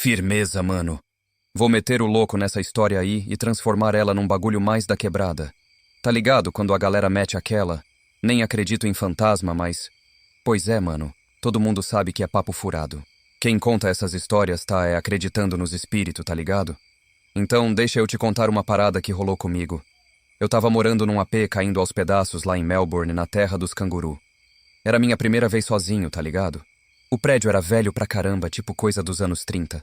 Firmeza, mano. Vou meter o louco nessa história aí e transformar ela num bagulho mais da quebrada. Tá ligado quando a galera mete aquela? Nem acredito em fantasma, mas... Pois é, mano. Todo mundo sabe que é papo furado. Quem conta essas histórias tá acreditando nos espíritos, tá ligado? Então, deixa eu te contar uma parada que rolou comigo. Eu tava morando num AP caindo aos pedaços lá em Melbourne, na terra dos canguru. Era minha primeira vez sozinho, tá ligado? O prédio era velho pra caramba, tipo coisa dos anos 30.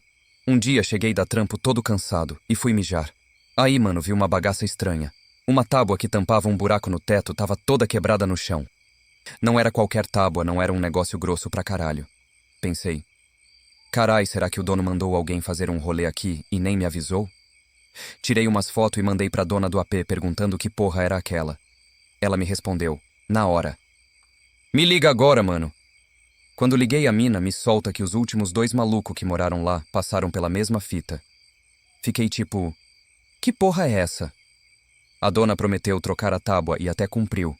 Um dia cheguei da trampo todo cansado e fui mijar. Aí, mano, vi uma bagaça estranha. Uma tábua que tampava um buraco no teto tava toda quebrada no chão. Não era qualquer tábua, não era um negócio grosso pra caralho. Pensei, carai, será que o dono mandou alguém fazer um rolê aqui e nem me avisou? Tirei umas fotos e mandei pra dona do AP perguntando que porra era aquela. Ela me respondeu, na hora. Me liga agora, mano. Quando liguei a mina, me solta que os últimos 2 malucos que moraram lá passaram pela mesma fita. Fiquei tipo, que porra é essa? A dona prometeu trocar a tábua e até cumpriu.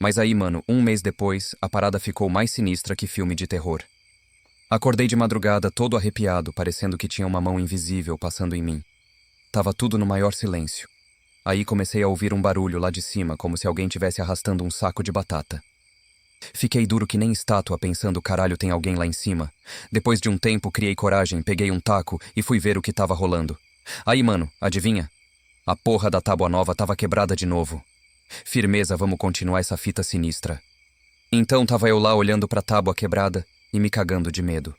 Mas aí, mano, 1 mês depois, a parada ficou mais sinistra que filme de terror. Acordei de madrugada todo arrepiado, parecendo que tinha uma mão invisível passando em mim. Tava tudo no maior silêncio. Aí comecei a ouvir um barulho lá de cima, como se alguém tivesse arrastando um saco de batata. Fiquei duro que nem estátua, pensando, caralho, tem alguém lá em cima. Depois de um tempo, criei coragem, peguei um taco e fui ver o que tava rolando. Aí, mano, adivinha? A porra da tábua nova tava quebrada de novo. Firmeza, vamos continuar essa fita sinistra. Então tava eu lá olhando pra tábua quebrada e me cagando de medo.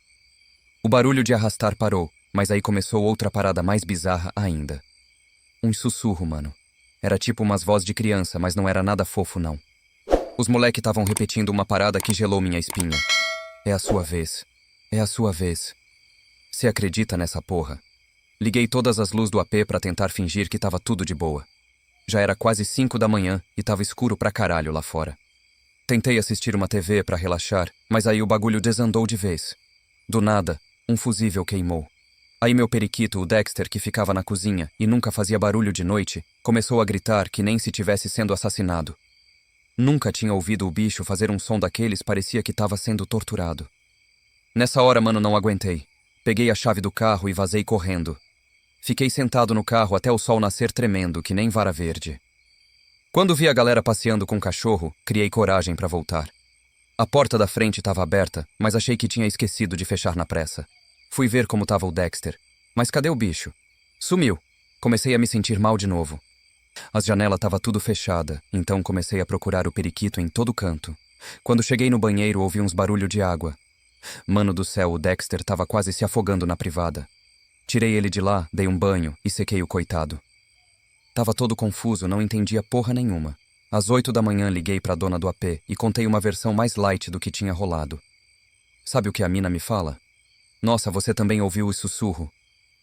O barulho de arrastar parou, mas aí começou outra parada mais bizarra ainda. Um sussurro, mano. Era tipo umas vozes de criança, mas não era nada fofo, não. Os moleque estavam repetindo uma parada que gelou minha espinha. É a sua vez. É a sua vez. Cê acredita nessa porra? Liguei todas as luzes do AP pra tentar fingir que tava tudo de boa. Já era quase 5 da manhã e tava escuro pra caralho lá fora. Tentei assistir uma TV pra relaxar, mas aí o bagulho desandou de vez. Do nada, um fusível queimou. Aí meu periquito, o Dexter, que ficava na cozinha e nunca fazia barulho de noite, começou a gritar que nem se tivesse sendo assassinado. Nunca tinha ouvido o bicho fazer um som daqueles, parecia que estava sendo torturado. Nessa hora, mano, não aguentei. Peguei a chave do carro e vazei correndo. Fiquei sentado no carro até o sol nascer tremendo, que nem vara verde. Quando vi a galera passeando com o cachorro, criei coragem pra voltar. A porta da frente estava aberta, mas achei que tinha esquecido de fechar na pressa. Fui ver como estava o Dexter. Mas cadê o bicho? Sumiu. Comecei a me sentir mal de novo. As janelas estavam tudo fechada, então comecei a procurar o periquito em todo canto. Quando cheguei no banheiro, ouvi uns barulhos de água. Mano do céu, o Dexter estava quase se afogando na privada. Tirei ele de lá, dei um banho e sequei o coitado. Tava todo confuso, não entendia porra nenhuma. Às 8 da manhã liguei pra dona do AP e contei uma versão mais light do que tinha rolado. Sabe o que a mina me fala? Nossa, você também ouviu o sussurro.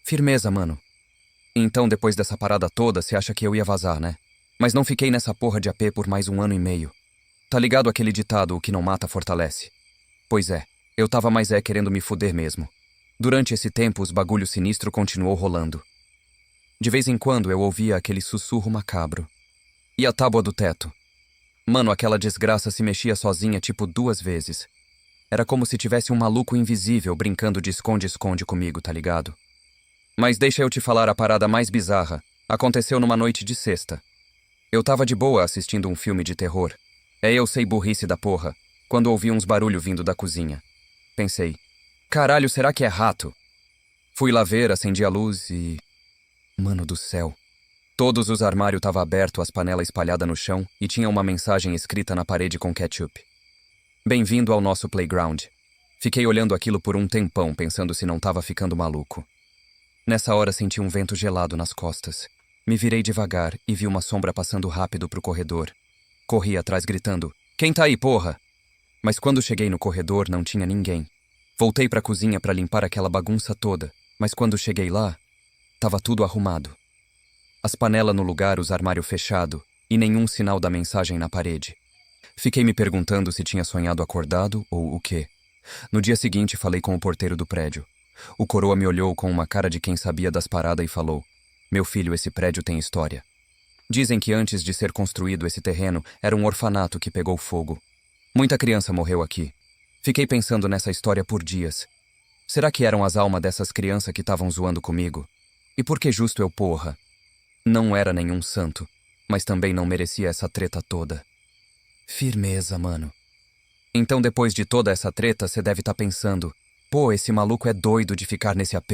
Firmeza, mano. Então, depois dessa parada toda, você acha que eu ia vazar, né? Mas não fiquei nessa porra de AP por mais 1 ano e meio. Tá ligado aquele ditado, o que não mata fortalece? Pois é, eu tava mais querendo me fuder mesmo. Durante esse tempo, os bagulho sinistro continuou rolando. De vez em quando, eu ouvia aquele sussurro macabro. E a tábua do teto? Mano, aquela desgraça se mexia sozinha tipo 2 vezes. Era como se tivesse um maluco invisível brincando de esconde-esconde comigo, tá ligado? Mas deixa eu te falar a parada mais bizarra. Aconteceu numa noite de sexta. Eu tava de boa assistindo um filme de terror. Eu sei burrice da porra, quando ouvi uns barulho vindo da cozinha. Pensei, caralho, será que é rato? Fui lá ver, acendi a luz e... Mano do céu. Todos os armários estavam abertos, as panelas espalhadas no chão e tinha uma mensagem escrita na parede com ketchup. Bem-vindo ao nosso playground. Fiquei olhando aquilo por um tempão, pensando se não tava ficando maluco. Nessa hora senti um vento gelado nas costas. Me virei devagar e vi uma sombra passando rápido pro corredor. Corri atrás gritando, quem tá aí, porra? Mas quando cheguei no corredor não tinha ninguém. Voltei pra cozinha pra limpar aquela bagunça toda, mas quando cheguei lá, tava tudo arrumado. As panelas no lugar, os armários fechados e nenhum sinal da mensagem na parede. Fiquei me perguntando se tinha sonhado acordado ou o quê. No dia seguinte falei com o porteiro do prédio. O coroa me olhou com uma cara de quem sabia das paradas e falou, meu filho, esse prédio tem história. Dizem que antes de ser construído esse terreno era um orfanato que pegou fogo. Muita criança morreu aqui. Fiquei pensando nessa história por dias. Será que eram as almas dessas crianças que estavam zoando comigo? E por que justo eu, porra? Não era nenhum santo, mas também não merecia essa treta toda. Firmeza, mano. Então depois de toda essa treta, cê deve tá pensando, pô, esse maluco é doido de ficar nesse AP.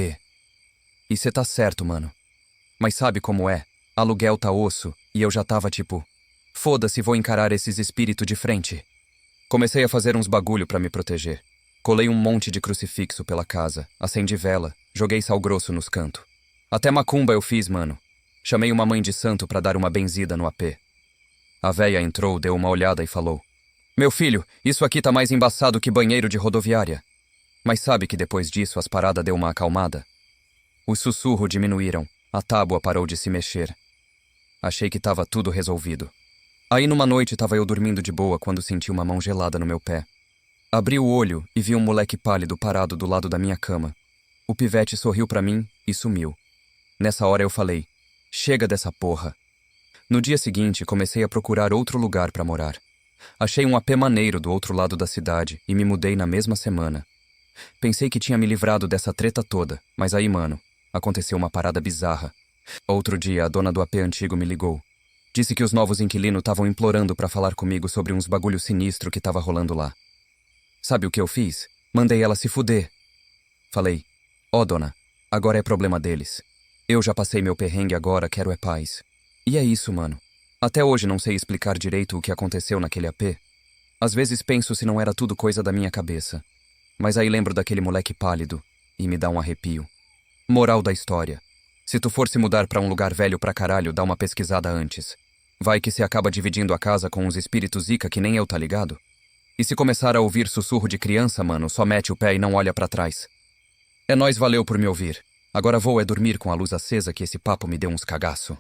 E cê tá certo, mano. Mas sabe como é? Aluguel tá osso, e eu já tava tipo, foda-se, vou encarar esses espíritos de frente. Comecei a fazer uns bagulho pra me proteger. Colei um monte de crucifixo pela casa, acendi vela, joguei sal grosso nos cantos. Até macumba eu fiz, mano. Chamei uma mãe de santo pra dar uma benzida no AP. A véia entrou, deu uma olhada e falou: Meu filho, isso aqui tá mais embaçado que banheiro de rodoviária. Mas sabe que depois disso as paradas deu uma acalmada? Os sussurros diminuíram, a tábua parou de se mexer. Achei que tava tudo resolvido. Aí numa noite tava eu dormindo de boa quando senti uma mão gelada no meu pé. Abri o olho e vi um moleque pálido parado do lado da minha cama. O pivete sorriu pra mim e sumiu. Nessa hora eu falei: chega dessa porra. No dia seguinte comecei a procurar outro lugar pra morar. Achei um AP maneiro do outro lado da cidade e me mudei na mesma semana. Pensei que tinha me livrado dessa treta toda, mas aí, mano, aconteceu uma parada bizarra. Outro dia a dona do AP antigo me ligou. Disse que os novos inquilinos estavam implorando pra falar comigo sobre uns bagulho sinistro que tava rolando lá. Sabe o que eu fiz? Mandei ela se fuder. Falei: ó, dona, agora é problema deles. Eu já passei meu perrengue, agora quero é paz. E é isso, mano. Até hoje não sei explicar direito o que aconteceu naquele AP. Às vezes penso se não era tudo coisa da minha cabeça. Mas aí lembro daquele moleque pálido e me dá um arrepio. Moral da história: se tu for se mudar pra um lugar velho pra caralho, dá uma pesquisada antes. Vai que se acaba dividindo a casa com uns espíritos zica que nem eu, tá ligado? E se começar a ouvir sussurro de criança, mano, só mete o pé e não olha pra trás. É nóis, valeu por me ouvir. Agora vou dormir com a luz acesa que esse papo me deu uns cagaço.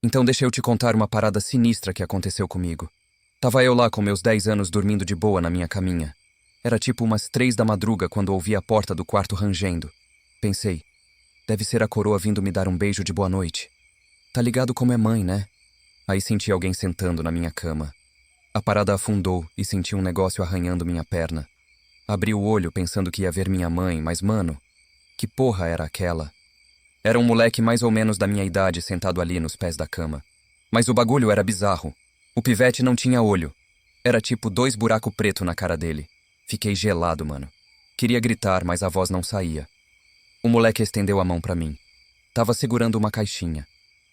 Então deixa eu te contar uma parada sinistra que aconteceu comigo. Tava eu lá com meus 10 anos dormindo de boa na minha caminha. Era tipo umas 3 da madruga quando ouvi a porta do quarto rangendo. Pensei: deve ser a coroa vindo me dar um beijo de boa noite. Tá ligado como é mãe, né? Aí senti alguém sentando na minha cama. A parada afundou e senti um negócio arranhando minha perna. Abri o olho pensando que ia ver minha mãe, mas mano, que porra era aquela? Era um moleque mais ou menos da minha idade sentado ali nos pés da cama. Mas o bagulho era bizarro. O pivete não tinha olho. Era tipo 2 buracos preto na cara dele. Fiquei gelado, mano. Queria gritar, mas a voz não saía. O moleque estendeu a mão pra mim. Tava segurando uma caixinha.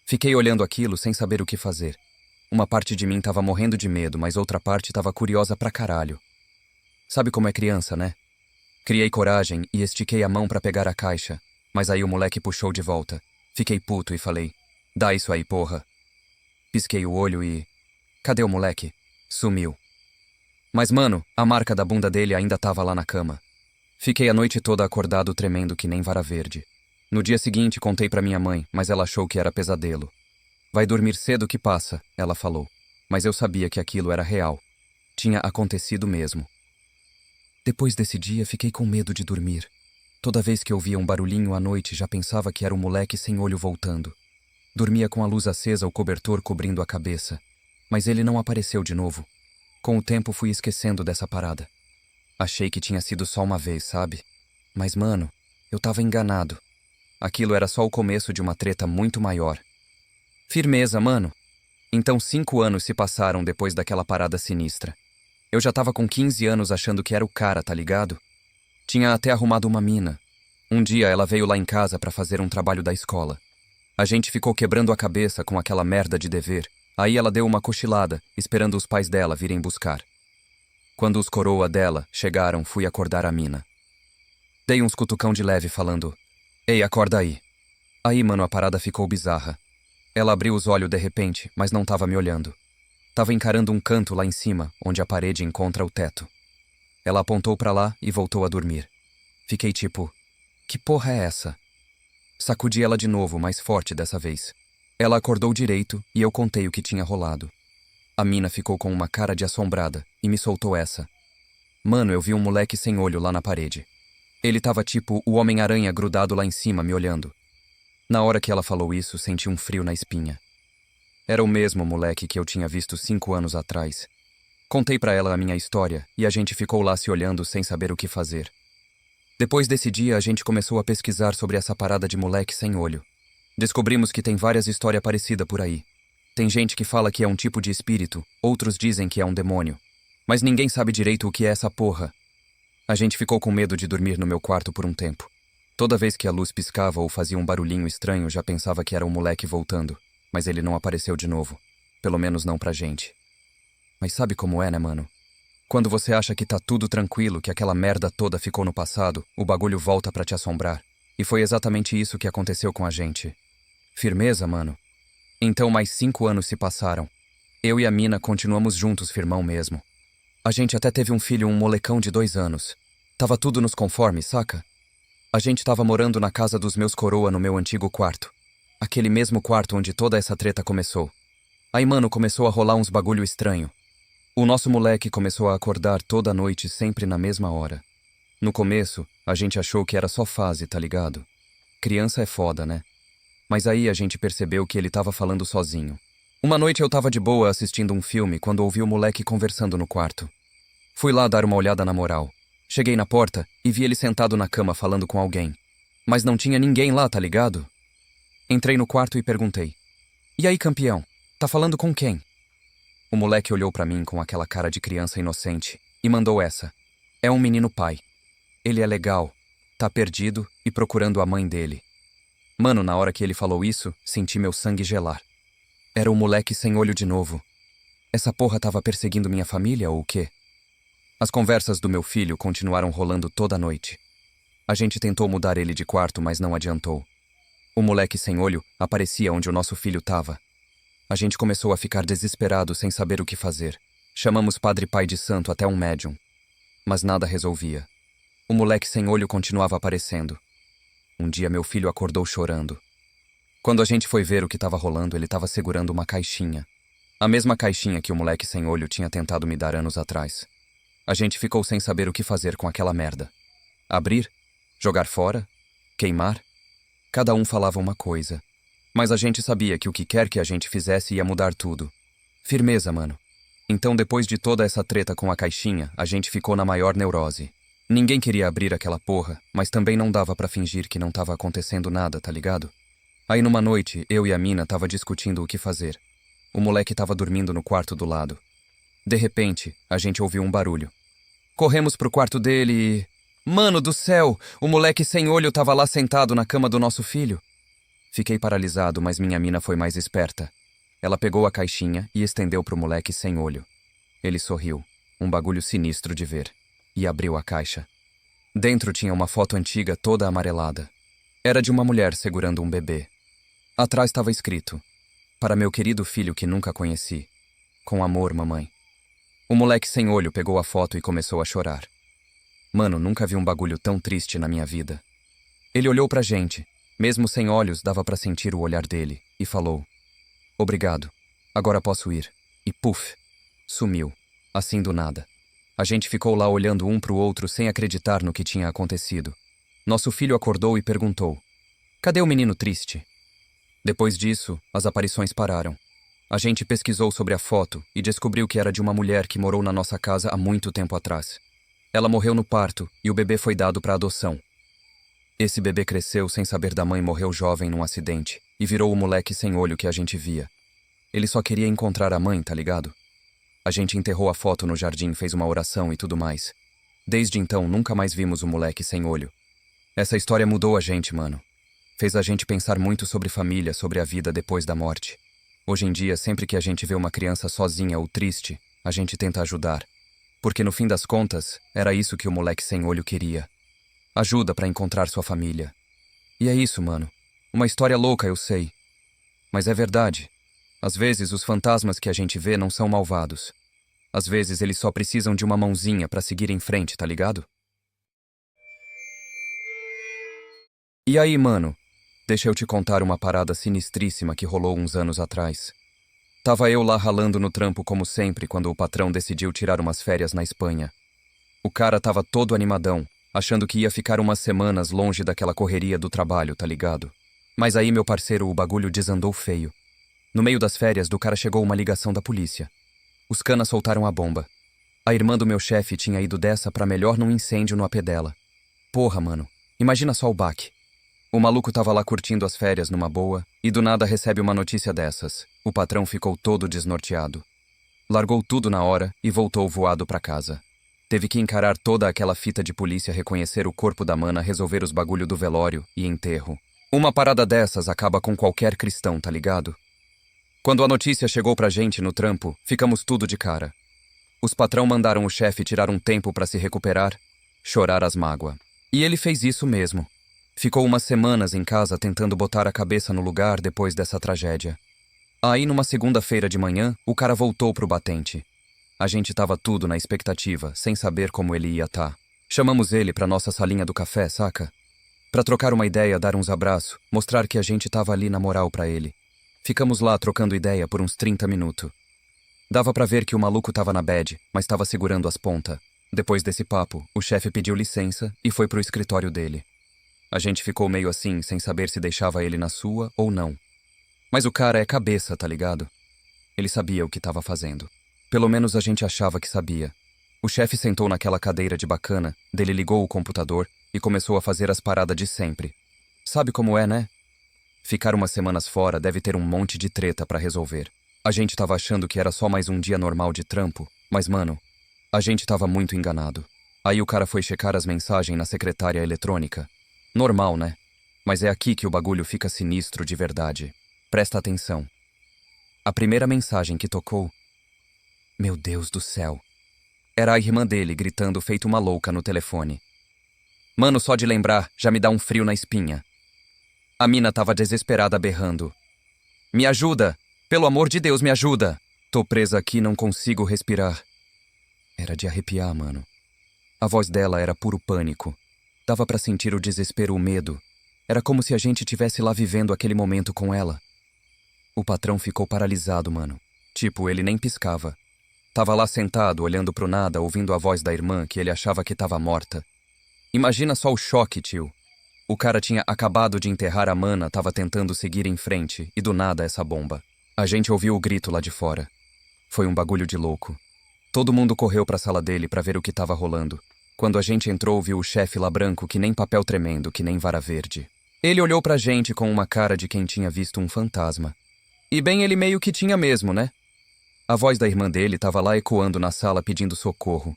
Fiquei olhando aquilo sem saber o que fazer. Uma parte de mim tava morrendo de medo, mas outra parte tava curiosa pra caralho. Sabe como é criança, né? Criei coragem e estiquei a mão pra pegar a caixa, mas aí o moleque puxou de volta. Fiquei puto e falei: dá isso aí, porra. Pisquei o olho e... cadê o moleque? Sumiu. Mas, mano, a marca da bunda dele ainda tava lá na cama. Fiquei a noite toda acordado tremendo que nem vara verde. No dia seguinte contei pra minha mãe, mas ela achou que era pesadelo. Vai dormir cedo que passa, ela falou. Mas eu sabia que aquilo era real. Tinha acontecido mesmo. Depois desse dia fiquei com medo de dormir. Toda vez que ouvia um barulhinho à noite já pensava que era um moleque sem olho voltando. Dormia com a luz acesa, o cobertor cobrindo a cabeça. Mas ele não apareceu de novo. Com o tempo fui esquecendo dessa parada. Achei que tinha sido só uma vez, sabe? Mas, mano, eu tava enganado. Aquilo era só o começo de uma treta muito maior. Firmeza, mano. Então 5 anos se passaram depois daquela parada sinistra. Eu já tava com 15 anos achando que era o cara, tá ligado? Tinha até arrumado uma mina. Um dia ela veio lá em casa pra fazer um trabalho da escola. A gente ficou quebrando a cabeça com aquela merda de dever. Aí ela deu uma cochilada, esperando os pais dela virem buscar. Quando os coroa dela chegaram, fui acordar a mina. Dei uns cutucão de leve falando: ei, acorda aí. Aí, mano, a parada ficou bizarra. Ela abriu os olhos de repente, mas não tava me olhando. Tava encarando um canto lá em cima, onde a parede encontra o teto. Ela apontou pra lá e voltou a dormir. Fiquei tipo: que porra é essa? Sacudi ela de novo, mais forte dessa vez. Ela acordou direito e eu contei o que tinha rolado. A mina ficou com uma cara de assombrada e me soltou essa: mano, eu vi um moleque sem olho lá na parede. Ele tava tipo o Homem-Aranha grudado lá em cima me olhando. Na hora que ela falou isso, senti um frio na espinha. Era o mesmo moleque que eu tinha visto 5 anos atrás. Contei pra ela a minha história e a gente ficou lá se olhando sem saber o que fazer. Depois desse dia, a gente começou a pesquisar sobre essa parada de moleque sem olho. Descobrimos que tem várias histórias parecidas por aí. Tem gente que fala que é um tipo de espírito, outros dizem que é um demônio. Mas ninguém sabe direito o que é essa porra. A gente ficou com medo de dormir no meu quarto por um tempo. Toda vez que a luz piscava ou fazia um barulhinho estranho, já pensava que era um moleque voltando. Mas ele não apareceu de novo. Pelo menos não pra gente. Mas sabe como é, né, mano? Quando você acha que tá tudo tranquilo, que aquela merda toda ficou no passado, o bagulho volta pra te assombrar. E foi exatamente isso que aconteceu com a gente. Firmeza, mano? Então mais 5 anos se passaram. Eu e a mina continuamos juntos, firmão mesmo. A gente até teve um filho, um molecão de 2 anos. Tava tudo nos conformes, saca? A gente tava morando na casa dos meus coroa no meu antigo quarto. Aquele mesmo quarto onde toda essa treta começou. Aí, mano, começou a rolar uns bagulho estranho. O nosso moleque começou a acordar toda noite, sempre na mesma hora. No começo, a gente achou que era só fase, tá ligado? Criança é foda, né? Mas aí a gente percebeu que ele tava falando sozinho. Uma noite eu tava de boa assistindo um filme quando ouvi o moleque conversando no quarto. Fui lá dar uma olhada na moral. Cheguei na porta e vi ele sentado na cama falando com alguém. Mas não tinha ninguém lá, tá ligado? Entrei no quarto e perguntei: "E aí, campeão? Tá falando com quem?" O moleque olhou pra mim com aquela cara de criança inocente e mandou essa: "É um menino pai. Ele é legal, tá perdido e procurando a mãe dele." Mano, na hora que ele falou isso, senti meu sangue gelar. Era o moleque sem olho de novo. Essa porra tava perseguindo minha família ou o quê? As conversas do meu filho continuaram rolando toda a noite. A gente tentou mudar ele de quarto, mas não adiantou. O moleque sem olho aparecia onde o nosso filho tava. A gente começou a ficar desesperado sem saber o que fazer. Chamamos Padre Pai de Santo até um médium. Mas nada resolvia. O moleque sem olho continuava aparecendo. Um dia meu filho acordou chorando. Quando a gente foi ver o que estava rolando, ele estava segurando uma caixinha. A mesma caixinha que o moleque sem olho tinha tentado me dar anos atrás. A gente ficou sem saber o que fazer com aquela merda. Abrir? Jogar fora? Queimar? Cada um falava uma coisa. Mas a gente sabia que o que quer que a gente fizesse ia mudar tudo. Firmeza, mano. Então, depois de toda essa treta com a caixinha, a gente ficou na maior neurose. Ninguém queria abrir aquela porra, mas também não dava pra fingir que não tava acontecendo nada, tá ligado? Aí numa noite, eu e a mina tava discutindo o que fazer. O moleque tava dormindo no quarto do lado. De repente, a gente ouviu um barulho. Corremos pro quarto dele e... Mano do céu! O moleque sem olho tava lá sentado na cama do nosso filho. Fiquei paralisado, mas minha mina foi mais esperta. Ela pegou a caixinha e estendeu pro moleque sem olho. Ele sorriu, um bagulho sinistro de ver, e abriu a caixa. Dentro tinha uma foto antiga toda amarelada. Era de uma mulher segurando um bebê. Atrás estava escrito: "Para meu querido filho que nunca conheci. Com amor, mamãe." O moleque sem olho pegou a foto e começou a chorar. Mano, nunca vi um bagulho tão triste na minha vida. Ele olhou pra gente. Mesmo sem olhos, dava pra sentir o olhar dele, e falou: "Obrigado. Agora posso ir." E puf! Sumiu. Assim do nada. A gente ficou lá olhando um pro outro sem acreditar no que tinha acontecido. Nosso filho acordou e perguntou: "Cadê o menino triste?" Depois disso, as aparições pararam. A gente pesquisou sobre a foto e descobriu que era de uma mulher que morou na nossa casa há muito tempo atrás. Ela morreu no parto e o bebê foi dado pra adoção. Esse bebê cresceu sem saber da mãe e morreu jovem num acidente e virou o moleque sem olho que a gente via. Ele só queria encontrar a mãe, tá ligado? A gente enterrou a foto no jardim, fez uma oração e tudo mais. Desde então, nunca mais vimos o moleque sem olho. Essa história mudou a gente, mano. Fez a gente pensar muito sobre família, sobre a vida depois da morte. Hoje em dia, sempre que a gente vê uma criança sozinha ou triste, a gente tenta ajudar. Porque no fim das contas, era isso que o moleque sem olho queria. Ajuda pra encontrar sua família. E é isso, mano. Uma história louca, eu sei. Mas é verdade. Às vezes, os fantasmas que a gente vê não são malvados. Às vezes, eles só precisam de uma mãozinha pra seguir em frente, tá ligado? E aí, mano? Deixa eu te contar uma parada sinistríssima que rolou uns anos atrás. Tava eu lá ralando no trampo como sempre quando o patrão decidiu tirar umas férias na Espanha. O cara tava todo animadão, achando que ia ficar umas semanas longe daquela correria do trabalho, tá ligado? Mas aí, meu parceiro, o bagulho desandou feio. No meio das férias, do cara chegou uma ligação da polícia. Os canas soltaram a bomba. A irmã do meu chefe tinha ido dessa pra melhor num incêndio no AP dela. Porra, mano. Imagina só o baque. O maluco tava lá curtindo as férias numa boa e do nada recebe uma notícia dessas. O patrão ficou todo desnorteado. Largou tudo na hora e voltou voado pra casa. Teve que encarar toda aquela fita de polícia, reconhecer o corpo da mana, resolver os bagulho do velório e enterro. Uma parada dessas acaba com qualquer cristão, tá ligado? Quando a notícia chegou pra gente no trampo, ficamos tudo de cara. Os patrão mandaram o chefe tirar um tempo pra se recuperar, chorar as mágoas. E ele fez isso mesmo. Ficou umas semanas em casa tentando botar a cabeça no lugar depois dessa tragédia. Aí, numa segunda-feira de manhã, o cara voltou pro batente. A gente tava tudo na expectativa, sem saber como ele ia tá. Chamamos ele pra nossa salinha do café, saca? Pra trocar uma ideia, dar uns abraços, mostrar que a gente tava ali na moral pra ele. Ficamos lá trocando ideia por uns 30 minutos. Dava pra ver que o maluco tava na bad, mas tava segurando as pontas. Depois desse papo, o chefe pediu licença e foi pro escritório dele. A gente ficou meio assim, sem saber se deixava ele na sua ou não. Mas o cara é cabeça, tá ligado? Ele sabia o que tava fazendo. Pelo menos a gente achava que sabia. O chefe sentou naquela cadeira de bacana, dele ligou o computador e começou a fazer as paradas de sempre. Sabe como é, né? Ficar umas semanas fora deve ter um monte de treta pra resolver. A gente tava achando que era só mais um dia normal de trampo, mas, mano, a gente tava muito enganado. Aí o cara foi checar as mensagens na secretária eletrônica. Normal, né? Mas é aqui que o bagulho fica sinistro de verdade. Presta atenção. A primeira mensagem que tocou... Meu Deus do céu. Era a irmã dele gritando feito uma louca no telefone. Mano, só de lembrar, já me dá um frio na espinha. A mina tava desesperada berrando. Me ajuda! Pelo amor de Deus, me ajuda! Tô presa aqui, não consigo respirar. Era de arrepiar, mano. A voz dela era puro pânico. Dava pra sentir o desespero, o medo. Era como se a gente tivesse lá vivendo aquele momento com ela. O patrão ficou paralisado, mano. Tipo, ele nem piscava. Tava lá sentado, olhando pro nada, ouvindo a voz da irmã que ele achava que tava morta. Imagina só o choque, tio. O cara tinha acabado de enterrar a mana, tava tentando seguir em frente, e do nada essa bomba. A gente ouviu o grito lá de fora. Foi um bagulho de louco. Todo mundo correu pra sala dele pra ver o que tava rolando. Quando a gente entrou, viu o chefe lá branco que nem papel tremendo, que nem vara verde. Ele olhou pra gente com uma cara de quem tinha visto um fantasma. E bem ele meio que tinha mesmo, né? A voz da irmã dele tava lá ecoando na sala pedindo socorro.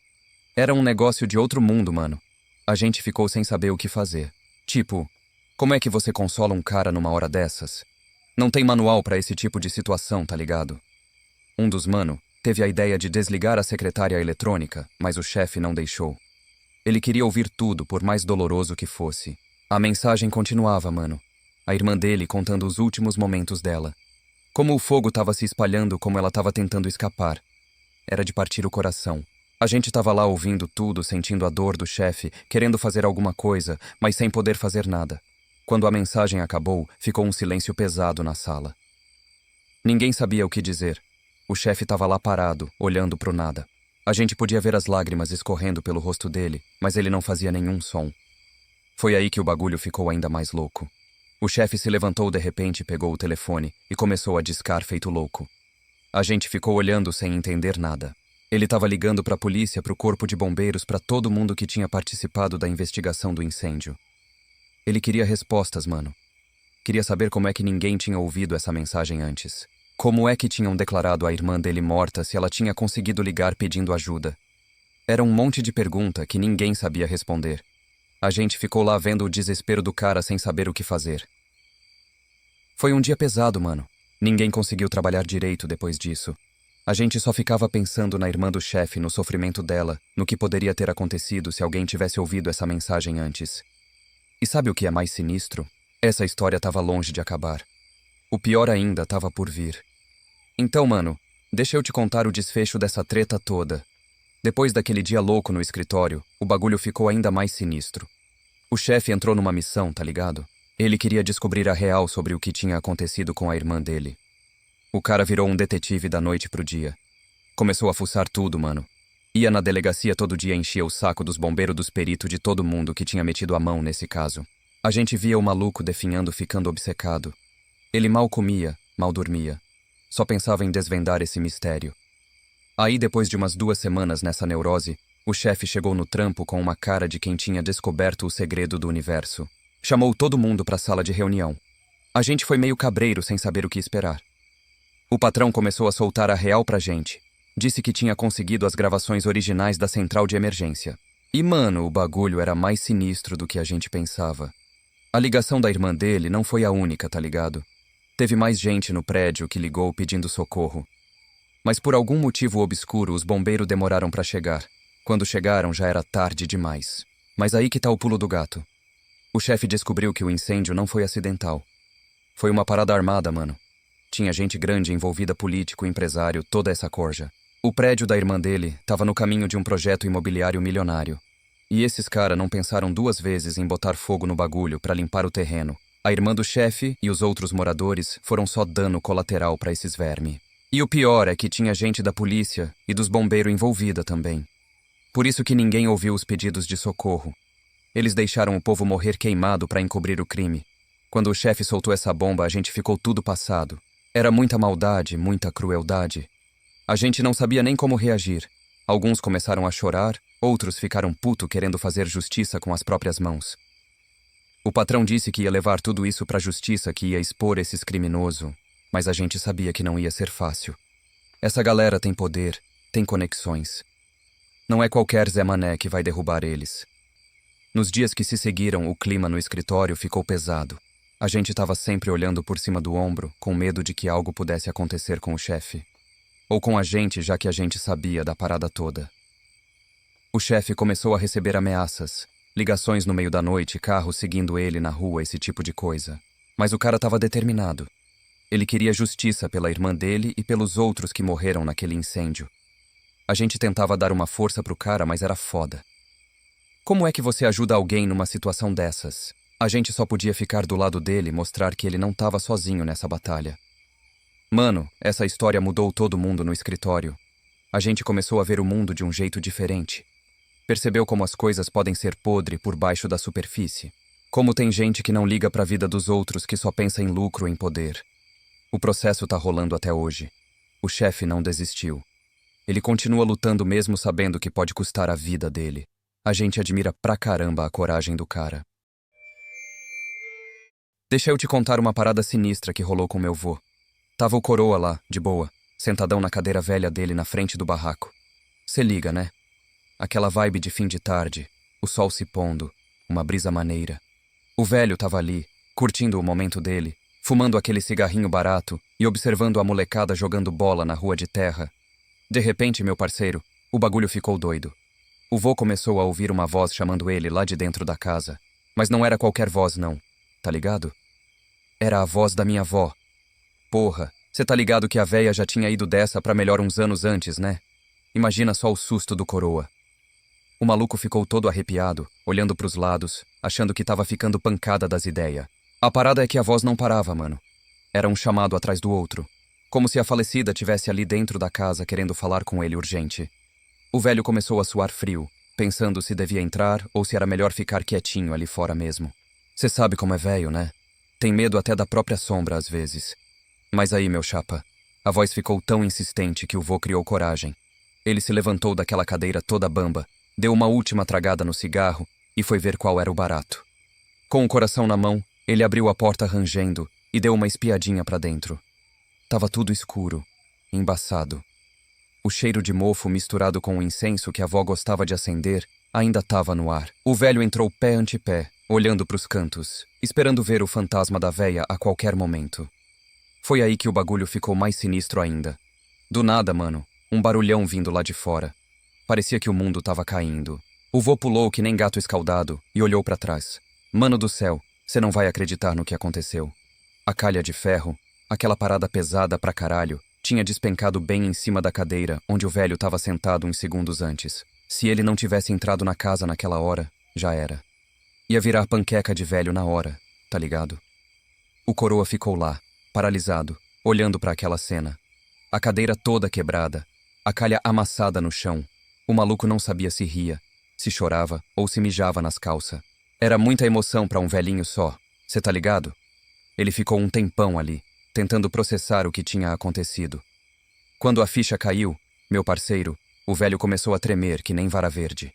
Era um negócio de outro mundo, mano. A gente ficou sem saber o que fazer. Tipo, como é que você consola um cara numa hora dessas? Não tem manual pra esse tipo de situação, tá ligado? Um dos mano teve a ideia de desligar a secretária eletrônica, mas o chefe não deixou. Ele queria ouvir tudo, por mais doloroso que fosse. A mensagem continuava, mano. A irmã dele contando os últimos momentos dela. Como o fogo tava se espalhando, como ela tava tentando escapar. Era de partir o coração. A gente tava lá ouvindo tudo, sentindo a dor do chefe, querendo fazer alguma coisa, mas sem poder fazer nada. Quando a mensagem acabou, ficou um silêncio pesado na sala. Ninguém sabia o que dizer. O chefe tava lá parado, olhando pro nada. A gente podia ver as lágrimas escorrendo pelo rosto dele, mas ele não fazia nenhum som. Foi aí que o bagulho ficou ainda mais louco. O chefe se levantou de repente, pegou o telefone e começou a discar feito louco. A gente ficou olhando sem entender nada. Ele estava ligando para a polícia, para o corpo de bombeiros, para todo mundo que tinha participado da investigação do incêndio. Ele queria respostas, mano. Queria saber como é que ninguém tinha ouvido essa mensagem antes. Como é que tinham declarado a irmã dele morta se ela tinha conseguido ligar pedindo ajuda? Era um monte de pergunta que ninguém sabia responder. A gente ficou lá vendo o desespero do cara sem saber o que fazer. Foi um dia pesado, mano. Ninguém conseguiu trabalhar direito depois disso. A gente só ficava pensando na irmã do chefe, no sofrimento dela, no que poderia ter acontecido se alguém tivesse ouvido essa mensagem antes. E sabe o que é mais sinistro? Essa história estava longe de acabar. O pior ainda estava por vir. Então, mano, deixa eu te contar o desfecho dessa treta toda. Depois daquele dia louco no escritório, o bagulho ficou ainda mais sinistro. O chefe entrou numa missão, tá ligado? Ele queria descobrir a real sobre o que tinha acontecido com a irmã dele. O cara virou um detetive da noite pro dia. Começou a fuçar tudo, mano. Ia na delegacia todo dia, enchia o saco dos bombeiros, dos peritos, de todo mundo que tinha metido a mão nesse caso. A gente via o maluco definhando, ficando obcecado. Ele mal comia, mal dormia. Só pensava em desvendar esse mistério. Aí, depois de umas 2 semanas nessa neurose, o chefe chegou no trampo com uma cara de quem tinha descoberto o segredo do universo. Chamou todo mundo para a sala de reunião. A gente foi meio cabreiro sem saber o que esperar. O patrão começou a soltar a real pra gente. Disse que tinha conseguido as gravações originais da central de emergência. E, mano, o bagulho era mais sinistro do que a gente pensava. A ligação da irmã dele não foi a única, tá ligado? Teve mais gente no prédio que ligou pedindo socorro. Mas por algum motivo obscuro, os bombeiros demoraram pra chegar. Quando chegaram, já era tarde demais. Mas aí que tá o pulo do gato. O chefe descobriu que o incêndio não foi acidental. Foi uma parada armada, mano. Tinha gente grande envolvida, político, empresário, toda essa corja. O prédio da irmã dele estava no caminho de um projeto imobiliário milionário. E esses caras não pensaram 2 vezes em botar fogo no bagulho para limpar o terreno. A irmã do chefe e os outros moradores foram só dano colateral para esses vermes. E o pior é que tinha gente da polícia e dos bombeiros envolvida também. Por isso que ninguém ouviu os pedidos de socorro. Eles deixaram o povo morrer queimado para encobrir o crime. Quando o chefe soltou essa bomba, a gente ficou tudo passado. Era muita maldade, muita crueldade. A gente não sabia nem como reagir. Alguns começaram a chorar, outros ficaram puto querendo fazer justiça com as próprias mãos. O patrão disse que ia levar tudo isso pra justiça, que ia expor esses criminosos, mas a gente sabia que não ia ser fácil. Essa galera tem poder, tem conexões. Não é qualquer Zé Mané que vai derrubar eles. Nos dias que se seguiram, o clima no escritório ficou pesado. A gente estava sempre olhando por cima do ombro, com medo de que algo pudesse acontecer com o chefe. Ou com a gente, já que a gente sabia da parada toda. O chefe começou a receber ameaças, ligações no meio da noite, carros seguindo ele na rua, esse tipo de coisa. Mas o cara estava determinado. Ele queria justiça pela irmã dele e pelos outros que morreram naquele incêndio. A gente tentava dar uma força pro cara, mas era foda. Como é que você ajuda alguém numa situação dessas? A gente só podia ficar do lado dele e mostrar que ele não estava sozinho nessa batalha. Mano, essa história mudou todo mundo no escritório. A gente começou a ver o mundo de um jeito diferente. Percebeu como as coisas podem ser podre por baixo da superfície. Como tem gente que não liga pra vida dos outros, que só pensa em lucro, em poder. O processo tá rolando até hoje. O chefe não desistiu. Ele continua lutando mesmo sabendo que pode custar a vida dele. A gente admira pra caramba a coragem do cara. Deixa eu te contar uma parada sinistra que rolou com meu vô. Tava o coroa lá, de boa, sentadão na cadeira velha dele na frente do barraco. Cê liga, né? Aquela vibe de fim de tarde, o sol se pondo, uma brisa maneira. O velho tava ali, curtindo o momento dele, fumando aquele cigarrinho barato e observando a molecada jogando bola na rua de terra. De repente, meu parceiro, o bagulho ficou doido. O vô começou a ouvir uma voz chamando ele lá de dentro da casa. Mas não era qualquer voz, não. Tá ligado? Era a voz da minha avó. Porra, cê tá ligado que a véia já tinha ido dessa pra melhor uns anos antes, né? Imagina só o susto do coroa. O maluco ficou todo arrepiado, olhando pros lados, achando que tava ficando pancada das ideias. A parada é que a voz não parava, mano. Era um chamado atrás do outro. Como se a falecida tivesse ali dentro da casa querendo falar com ele urgente. O velho começou a suar frio, pensando se devia entrar ou se era melhor ficar quietinho ali fora mesmo. Cê sabe como é velho, né? Tem medo até da própria sombra às vezes. Mas aí, meu chapa, a voz ficou tão insistente que o vô criou coragem. Ele se levantou daquela cadeira toda bamba, deu uma última tragada no cigarro e foi ver qual era o barato. Com o coração na mão, ele abriu a porta rangendo e deu uma espiadinha pra dentro. Tava tudo escuro, embaçado. O cheiro de mofo misturado com o incenso que a avó gostava de acender ainda tava no ar. O velho entrou pé ante pé, olhando pros cantos, esperando ver o fantasma da véia a qualquer momento. Foi aí que o bagulho ficou mais sinistro ainda. Do nada, mano, um barulhão vindo lá de fora. Parecia que o mundo tava caindo. O vô pulou que nem gato escaldado e olhou pra trás. Mano do céu, cê não vai acreditar no que aconteceu. A calha de ferro, aquela parada pesada pra caralho, tinha despencado bem em cima da cadeira onde o velho tava sentado uns segundos antes. Se ele não tivesse entrado na casa naquela hora, já era. Ia virar panqueca de velho na hora, tá ligado? O coroa ficou lá, paralisado, olhando pra aquela cena. A cadeira toda quebrada, a calha amassada no chão. O maluco não sabia se ria, se chorava ou se mijava nas calças. Era muita emoção pra um velhinho só, cê tá ligado? Ele ficou um tempão ali, tentando processar o que tinha acontecido. Quando a ficha caiu, Meu parceiro, o velho começou a tremer que nem vara verde.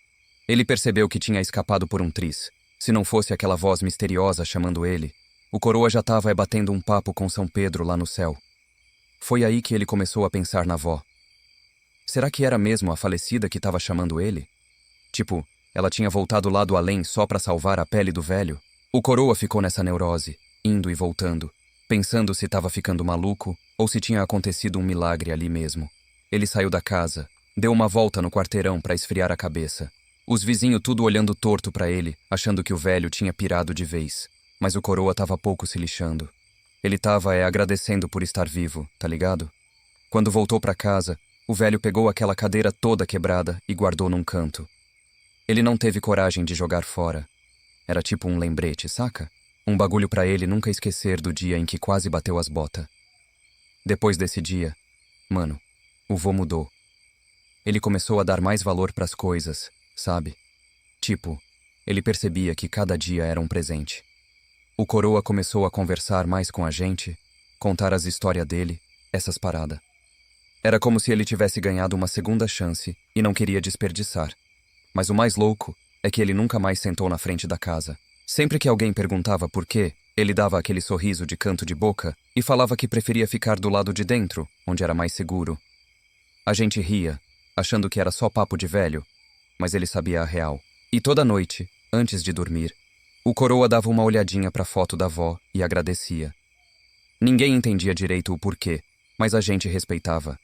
Ele percebeu que tinha escapado por um triz. Se não fosse aquela voz misteriosa chamando ele, o coroa já estava batendo um papo com São Pedro lá no céu. Foi aí que ele começou a pensar na avó. Será que era mesmo a falecida que estava chamando ele? Tipo, ela tinha voltado lá do além só para salvar a pele do velho? O coroa ficou nessa neurose, indo e voltando, pensando se estava ficando maluco ou se tinha acontecido um milagre ali mesmo. Ele saiu da casa, deu uma volta no quarteirão para esfriar a cabeça. Os vizinhos tudo olhando torto para ele, achando que o velho tinha pirado de vez. Mas o coroa tava pouco se lixando. Ele tava agradecendo por estar vivo, tá ligado? Quando voltou para casa, o velho pegou aquela cadeira toda quebrada e guardou num canto. Ele não teve coragem de jogar fora. Era tipo um lembrete, saca? Um bagulho pra ele nunca esquecer do dia em que quase bateu as botas. Depois desse dia, mano, o vô mudou. Ele começou a dar mais valor pras coisas, sabe? Tipo, ele percebia que cada dia era um presente. O coroa começou a conversar mais com a gente, contar as histórias dele, essas paradas. Era como se ele tivesse ganhado uma segunda chance e não queria desperdiçar. Mas o mais louco é que ele nunca mais sentou na frente da casa. Sempre que alguém perguntava por quê, ele dava aquele sorriso de canto de boca e falava que preferia ficar do lado de dentro, onde era mais seguro. A gente ria, achando que era só papo de velho, mas ele sabia a real. E toda noite, antes de dormir, o coroa dava uma olhadinha pra foto da avó e agradecia. Ninguém entendia direito o porquê, mas a gente respeitava.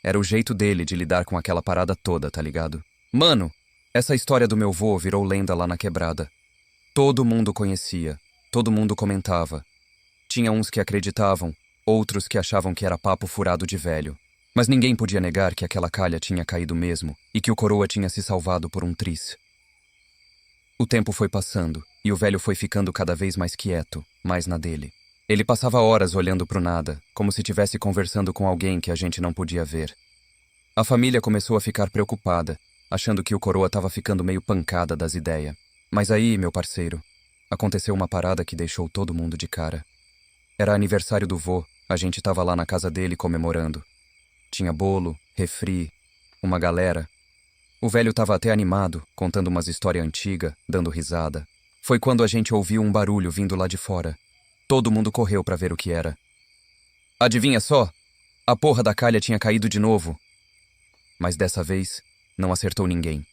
Era o jeito dele de lidar com aquela parada toda, tá ligado? Mano, essa história do meu vô virou lenda lá na quebrada. Todo mundo conhecia, todo mundo comentava. Tinha uns que acreditavam, outros que achavam que era papo furado de velho. Mas ninguém podia negar que aquela calha tinha caído mesmo e que o coroa tinha se salvado por um triz. O tempo foi passando e o velho foi ficando cada vez mais quieto, mais na dele. Ele passava horas olhando pro nada, como se estivesse conversando com alguém que a gente não podia ver. A família começou a ficar preocupada, achando que o coroa estava ficando meio pancada das ideias. Mas aí, meu parceiro, aconteceu uma parada que deixou todo mundo de cara. Era aniversário do vô, a gente estava lá na casa dele comemorando. Tinha bolo, refri, uma galera. O velho estava até animado, contando umas histórias antigas, dando risada. Foi quando a gente ouviu um barulho vindo lá de fora. Todo mundo correu para ver o que era. Adivinha só? A porra da calha tinha caído de novo. Mas dessa vez, não acertou ninguém.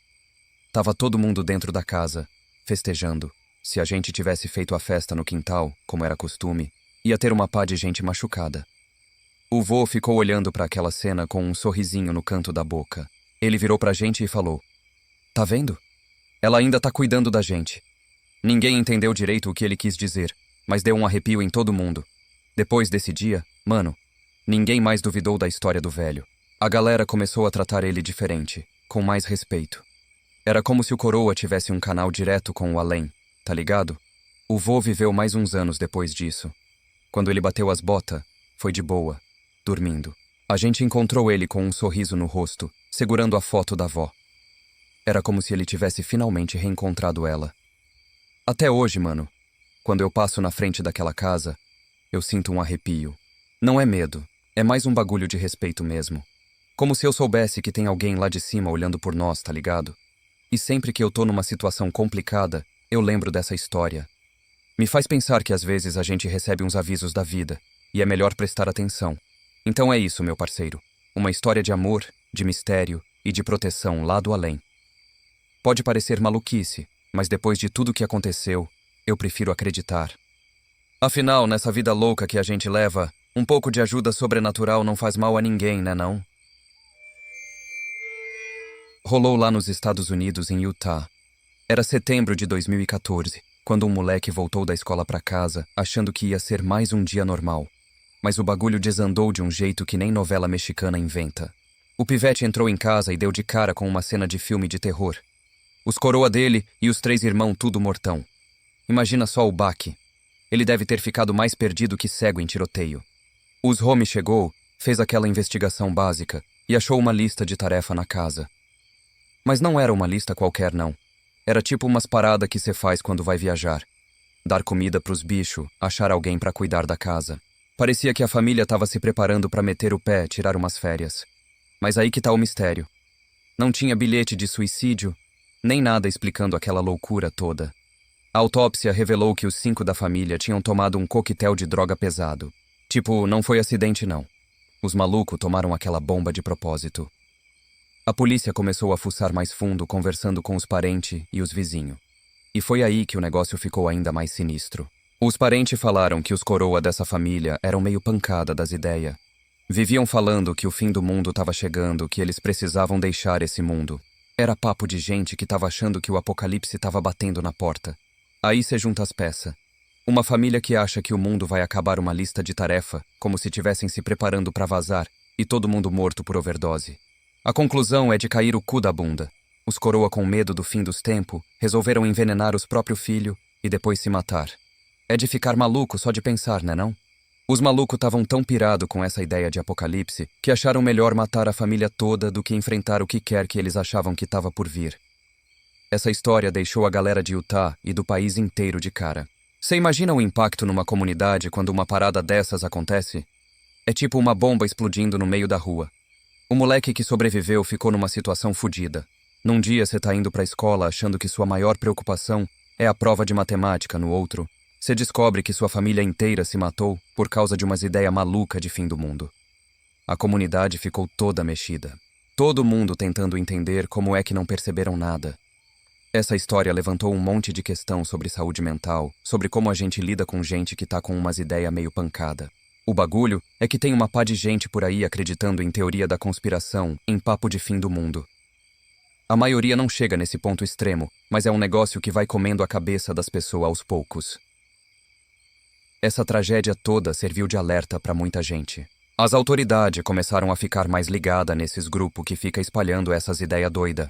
Tava todo mundo dentro da casa, festejando. Se a gente tivesse feito a festa no quintal, como era costume, ia ter uma pá de gente machucada. O vô ficou olhando para aquela cena com um sorrisinho no canto da boca. Ele virou pra gente e falou: "Tá vendo? Ela ainda tá cuidando da gente." Ninguém entendeu direito o que ele quis dizer, mas deu um arrepio em todo mundo. Depois desse dia, mano, ninguém mais duvidou da história do velho. A galera começou a tratar ele diferente, com mais respeito. Era como se o coroa tivesse um canal direto com o além, tá ligado? O vô viveu mais uns anos depois disso. Quando ele bateu as botas, foi de boa, dormindo. A gente encontrou ele com um sorriso no rosto, segurando a foto da avó. Era como se ele tivesse finalmente reencontrado ela. Até hoje, mano, quando eu passo na frente daquela casa, eu sinto um arrepio. Não é medo, é mais um bagulho de respeito mesmo. Como se eu soubesse que tem alguém lá de cima olhando por nós, tá ligado? E sempre que eu tô numa situação complicada, eu lembro dessa história. Me faz pensar que às vezes a gente recebe uns avisos da vida, e é melhor prestar atenção. Então é isso, meu parceiro. Uma história de amor, de mistério e de proteção lá do além. Pode parecer maluquice, mas depois de tudo que aconteceu, eu prefiro acreditar. Afinal, nessa vida louca que a gente leva, um pouco de ajuda sobrenatural não faz mal a ninguém, né não? Rolou lá nos Estados Unidos, em Utah. Era setembro de 2014, quando um moleque voltou da escola pra casa, achando que ia ser mais um dia normal. Mas o bagulho desandou de um jeito que nem novela mexicana inventa. O pivete entrou em casa e deu de cara com uma cena de filme de terror. Os coroa dele e os 3 irmãos tudo mortão. Imagina só o baque. Ele deve ter ficado mais perdido que cego em tiroteio. Os homem chegou, fez aquela investigação básica e achou uma lista de tarefa na casa. Mas não era uma lista qualquer, não. Era tipo umas paradas que cê faz quando vai viajar. Dar comida pros bichos, achar alguém pra cuidar da casa. Parecia que a família tava se preparando pra meter o pé, tirar umas férias. Mas aí que tá o mistério. Não tinha bilhete de suicídio, nem nada explicando aquela loucura toda. A autópsia revelou que os 5 da família tinham tomado um coquetel de droga pesado. Tipo, não foi acidente não. Os malucos tomaram aquela bomba de propósito. A polícia começou a fuçar mais fundo, conversando com os parentes e os vizinhos. E foi aí que o negócio ficou ainda mais sinistro. Os parentes falaram que os coroa dessa família eram meio pancada das ideias. Viviam falando que o fim do mundo estava chegando, que eles precisavam deixar esse mundo. Era papo de gente que estava achando que o apocalipse estava batendo na porta. Aí se junta as peças. Uma família que acha que o mundo vai acabar uma lista de tarefa, como se tivessem se preparando para vazar, e todo mundo morto por overdose. A conclusão é de cair o cu da bunda. Os coroa, com medo do fim dos tempos, resolveram envenenar os próprios filhos e depois se matar. É de ficar maluco só de pensar, né não? Os malucos estavam tão pirados com essa ideia de apocalipse que acharam melhor matar a família toda do que enfrentar o que quer que eles achavam que estava por vir. Essa história deixou a galera de Utah e do país inteiro de cara. Você imagina o impacto numa comunidade quando uma parada dessas acontece? É tipo uma bomba explodindo no meio da rua. O moleque que sobreviveu ficou numa situação fodida. Num dia você tá indo pra escola achando que sua maior preocupação é a prova de matemática, no outro você descobre que sua família inteira se matou por causa de umas ideias malucas de fim do mundo. A comunidade ficou toda mexida. Todo mundo tentando entender como é que não perceberam nada. Essa história levantou um monte de questão sobre saúde mental, sobre como a gente lida com gente que tá com umas ideias meio pancada. O bagulho é que tem uma pá de gente por aí acreditando em teoria da conspiração, em papo de fim do mundo. A maioria não chega nesse ponto extremo, mas é um negócio que vai comendo a cabeça das pessoas aos poucos. Essa tragédia toda serviu de alerta para muita gente. As autoridades começaram a ficar mais ligadas nesses grupos que fica espalhando essas ideias doidas.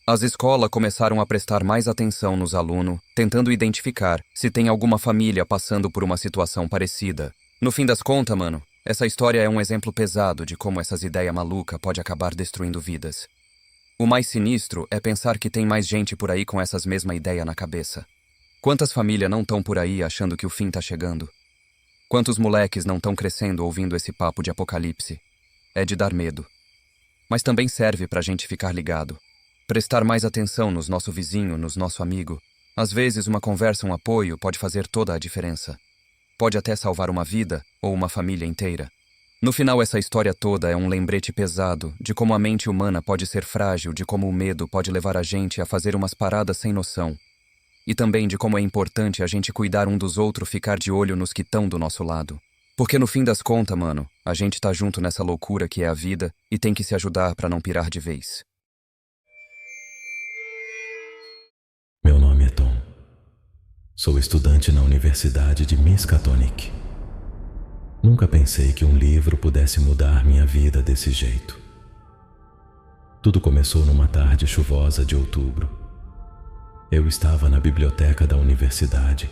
As escolas começaram a prestar mais atenção nos alunos, tentando identificar se tem alguma família passando por uma situação parecida. No fim das contas, mano, essa história é um exemplo pesado de como essas ideias malucas podem acabar destruindo vidas. O mais sinistro é pensar que tem mais gente por aí com essas mesmas ideias na cabeça. Quantas famílias não estão por aí achando que o fim tá chegando? Quantos moleques não estão crescendo ouvindo esse papo de apocalipse? É de dar medo. Mas também serve pra gente ficar ligado. Prestar mais atenção nos nosso vizinho, nos nosso amigo. Às vezes uma conversa, um apoio pode fazer toda a diferença. Pode até salvar uma vida ou uma família inteira. No final, essa história toda é um lembrete pesado de como a mente humana pode ser frágil, de como o medo pode levar a gente a fazer umas paradas sem noção. E também de como é importante a gente cuidar um dos outros, ficar de olho nos que estão do nosso lado. Porque no fim das contas, mano, a gente tá junto nessa loucura que é a vida e tem que se ajudar pra não pirar de vez. Meu nome é Tom. Sou estudante na Universidade de Miskatonic. Nunca pensei que um livro pudesse mudar minha vida desse jeito. Tudo começou numa tarde chuvosa de outubro. Eu estava na biblioteca da universidade,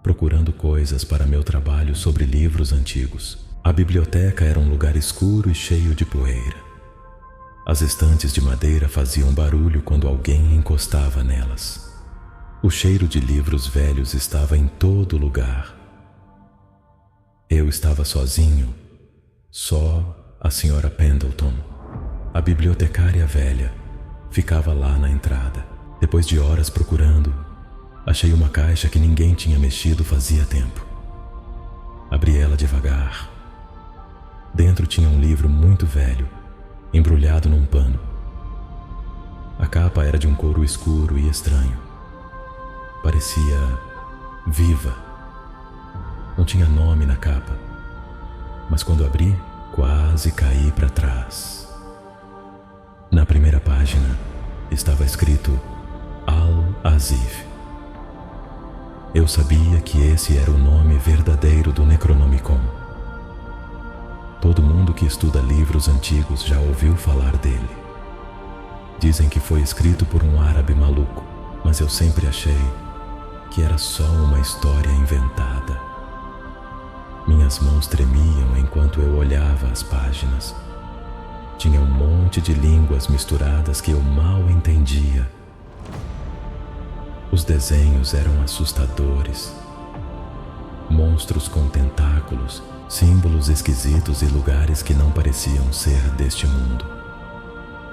procurando coisas para meu trabalho sobre livros antigos. A biblioteca era um lugar escuro e cheio de poeira. As estantes de madeira faziam barulho quando alguém encostava nelas. O cheiro de livros velhos estava em todo lugar. Eu estava sozinho, só a Sra. Pendleton. A bibliotecária velha ficava lá na entrada. Depois de horas procurando, achei uma caixa que ninguém tinha mexido fazia tempo. Abri ela devagar. Dentro tinha um livro muito velho, embrulhado num pano. A capa era de um couro escuro e estranho. Parecia viva. Não tinha nome na capa, mas quando abri, quase caí para trás. Na primeira página estava escrito Al-Azif. Eu sabia que esse era o nome verdadeiro do Necronomicon. Todo mundo que estuda livros antigos já ouviu falar dele. Dizem que foi escrito por um árabe maluco, mas eu sempre achei que era só uma história inventada. Minhas mãos tremiam enquanto eu olhava as páginas. Tinha um monte de línguas misturadas que eu mal entendia. Os desenhos eram assustadores. Monstros com tentáculos, símbolos esquisitos e lugares que não pareciam ser deste mundo.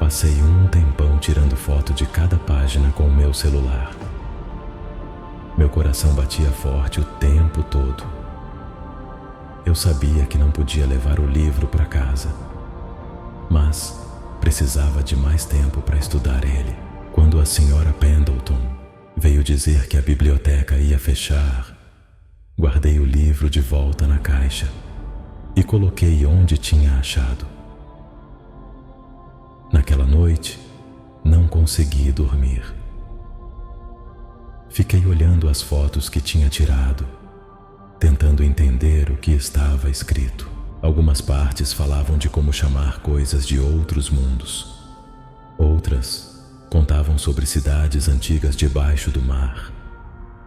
Passei um tempão tirando foto de cada página com o meu celular. Meu coração batia forte o tempo todo. Eu sabia que não podia levar o livro para casa, mas precisava de mais tempo para estudar ele. Quando a senhora Pendleton veio dizer que a biblioteca ia fechar, guardei o livro de volta na caixa e coloquei onde tinha achado. Naquela noite, não consegui dormir. Fiquei olhando as fotos que tinha tirado, tentando entender o que estava escrito. Algumas partes falavam de como chamar coisas de outros mundos. Outras contavam sobre cidades antigas debaixo do mar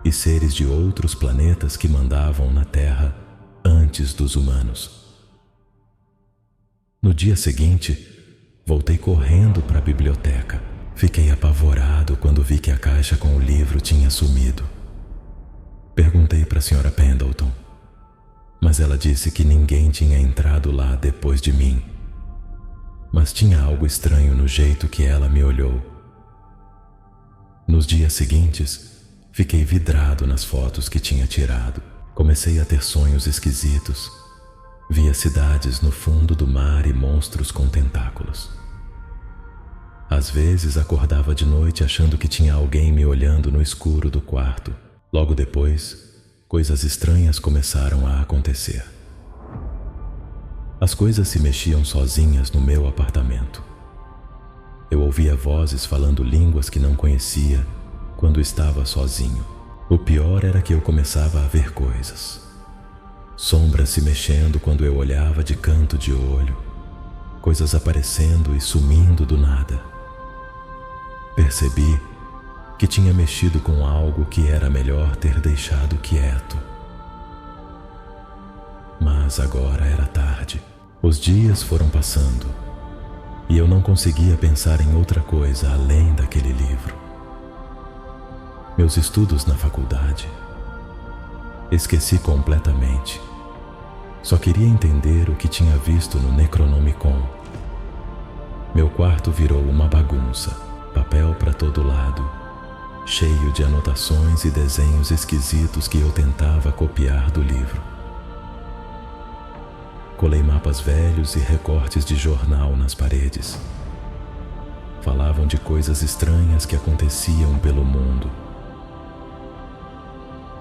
e seres de outros planetas que mandavam na Terra antes dos humanos. No dia seguinte, voltei correndo para a biblioteca. Fiquei apavorado quando vi que a caixa com o livro tinha sumido. Perguntei para a senhora Pendleton, mas ela disse que ninguém tinha entrado lá depois de mim. Mas tinha algo estranho no jeito que ela me olhou. Nos dias seguintes, fiquei vidrado nas fotos que tinha tirado. Comecei a ter sonhos esquisitos. Via cidades no fundo do mar e monstros com tentáculos. Às vezes acordava de noite achando que tinha alguém me olhando no escuro do quarto. Logo depois, coisas estranhas começaram a acontecer. As coisas se mexiam sozinhas no meu apartamento. Eu ouvia vozes falando línguas que não conhecia quando estava sozinho. O pior era que eu começava a ver coisas. Sombras se mexendo quando eu olhava de canto de olho. Coisas aparecendo e sumindo do nada. Percebi que tinha mexido com algo que era melhor ter deixado quieto. Mas agora era tarde. Os dias foram passando e eu não conseguia pensar em outra coisa além daquele livro. Meus estudos na faculdade, esqueci completamente. Só queria entender o que tinha visto no Necronomicon. Meu quarto virou uma bagunça, papel para todo lado, cheio de anotações e desenhos esquisitos que eu tentava copiar do livro. Colei mapas velhos e recortes de jornal nas paredes. Falavam de coisas estranhas que aconteciam pelo mundo.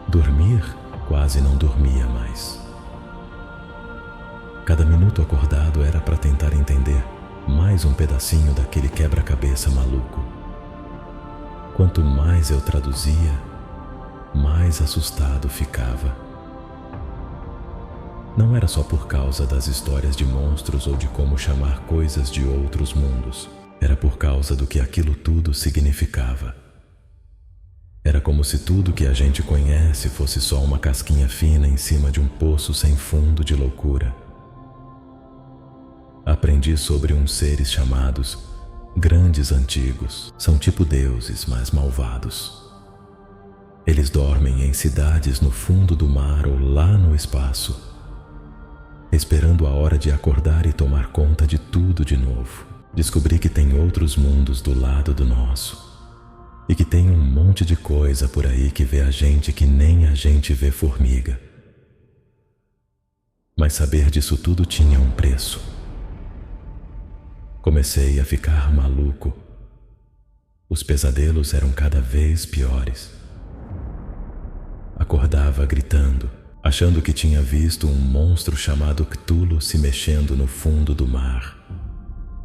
Dormir, quase não dormia mais. Cada minuto acordado era para tentar entender mais um pedacinho daquele quebra-cabeça maluco. Quanto mais eu traduzia, mais assustado ficava. Não era só por causa das histórias de monstros ou de como chamar coisas de outros mundos. Era por causa do que aquilo tudo significava. Era como se tudo que a gente conhece fosse só uma casquinha fina em cima de um poço sem fundo de loucura. Aprendi sobre uns seres chamados grandes antigos. São tipo deuses, mas malvados. Eles dormem em cidades no fundo do mar ou lá no espaço, esperando a hora de acordar e tomar conta de tudo de novo. Descobri que tem outros mundos do lado do nosso e que tem um monte de coisa por aí que vê a gente que nem a gente vê formiga. Mas saber disso tudo tinha um preço. Comecei a ficar maluco. Os pesadelos eram cada vez piores. Acordava gritando, achando que tinha visto um monstro chamado Cthulhu se mexendo no fundo do mar,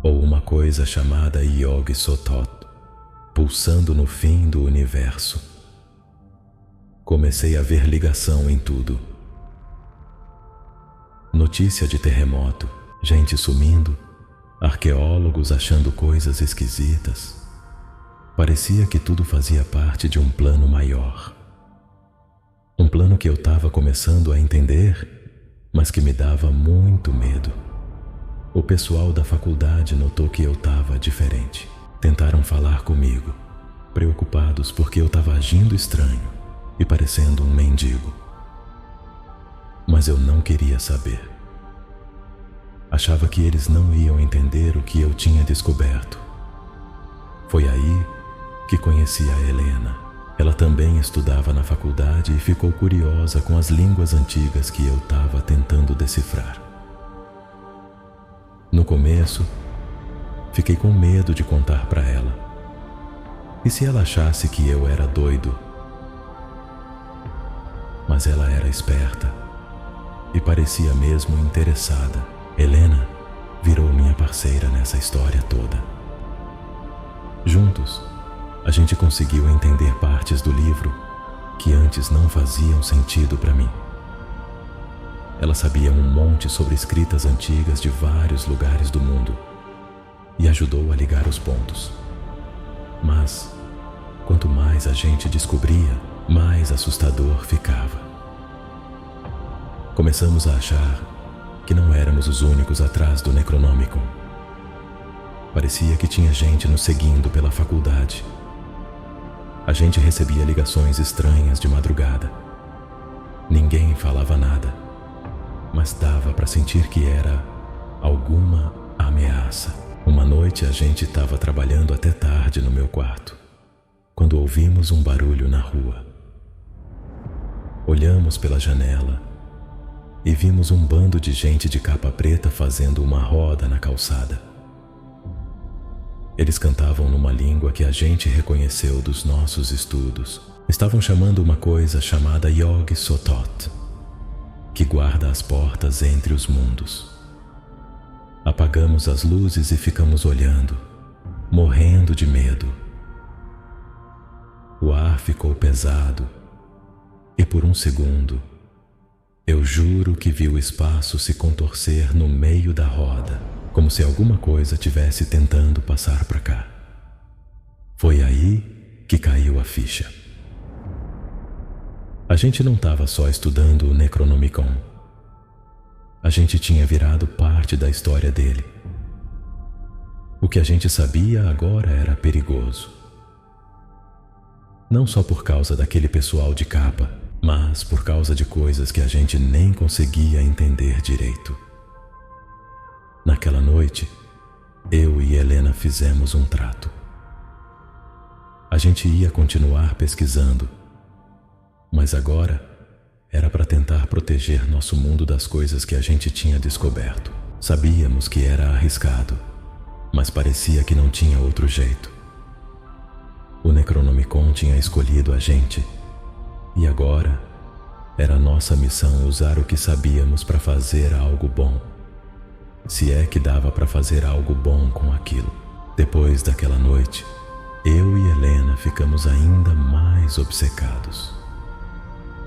ou uma coisa chamada Yog-Sothoth, pulsando no fim do universo. Comecei a ver ligação em tudo. Notícia de terremoto, gente sumindo, arqueólogos achando coisas esquisitas. Parecia que tudo fazia parte de um plano maior. Um plano que eu estava começando a entender, mas que me dava muito medo. O pessoal da faculdade notou que eu estava diferente. Tentaram falar comigo, preocupados porque eu estava agindo estranho e parecendo um mendigo. Mas eu não queria saber. Achava que eles não iam entender o que eu tinha descoberto Foi aí que conheci a Helena. Ela também estudava na faculdade e ficou curiosa com as línguas antigas que eu estava tentando decifrar. No começo, fiquei com medo de contar para ela. E se ela achasse que eu era doido? Mas ela era esperta e parecia mesmo interessada. Helena virou minha parceira nessa história toda. Juntos, a gente conseguiu entender partes do livro que antes não faziam sentido para mim. Ela sabia um monte sobre escritas antigas de vários lugares do mundo e ajudou a ligar os pontos. Mas, quanto mais a gente descobria, mais assustador ficava. Começamos a achar que não éramos os únicos atrás do Necronomicon. Parecia que tinha gente nos seguindo pela faculdade. A gente recebia ligações estranhas de madrugada. Ninguém falava nada, mas dava para sentir que era alguma ameaça. Uma noite a gente estava trabalhando até tarde no meu quarto, quando ouvimos um barulho na rua. Olhamos pela janela e vimos um bando de gente de capa preta fazendo uma roda na calçada. Eles cantavam numa língua que a gente reconheceu dos nossos estudos. Estavam chamando uma coisa chamada Yog Sothoth, que guarda as portas entre os mundos. Apagamos as luzes e ficamos olhando, morrendo de medo. O ar ficou pesado e por um segundo, eu juro que vi o espaço se contorcer no meio da roda, como se alguma coisa tivesse tentando passar para cá. Foi aí que caiu a ficha. A gente não estava só estudando o Necronomicon. A gente tinha virado parte da história dele. O que a gente sabia agora era perigoso. Não só por causa daquele pessoal de capa, mas por causa de coisas que a gente nem conseguia entender direito. Naquela noite, eu e Helena fizemos um trato. A gente ia continuar pesquisando, mas agora era para tentar proteger nosso mundo das coisas que a gente tinha descoberto. Sabíamos que era arriscado, mas parecia que não tinha outro jeito. O Necronomicon tinha escolhido a gente, e agora era nossa missão usar o que sabíamos para fazer algo bom. Se é que dava para fazer algo bom com aquilo. Depois daquela noite, eu e Helena ficamos ainda mais obcecados.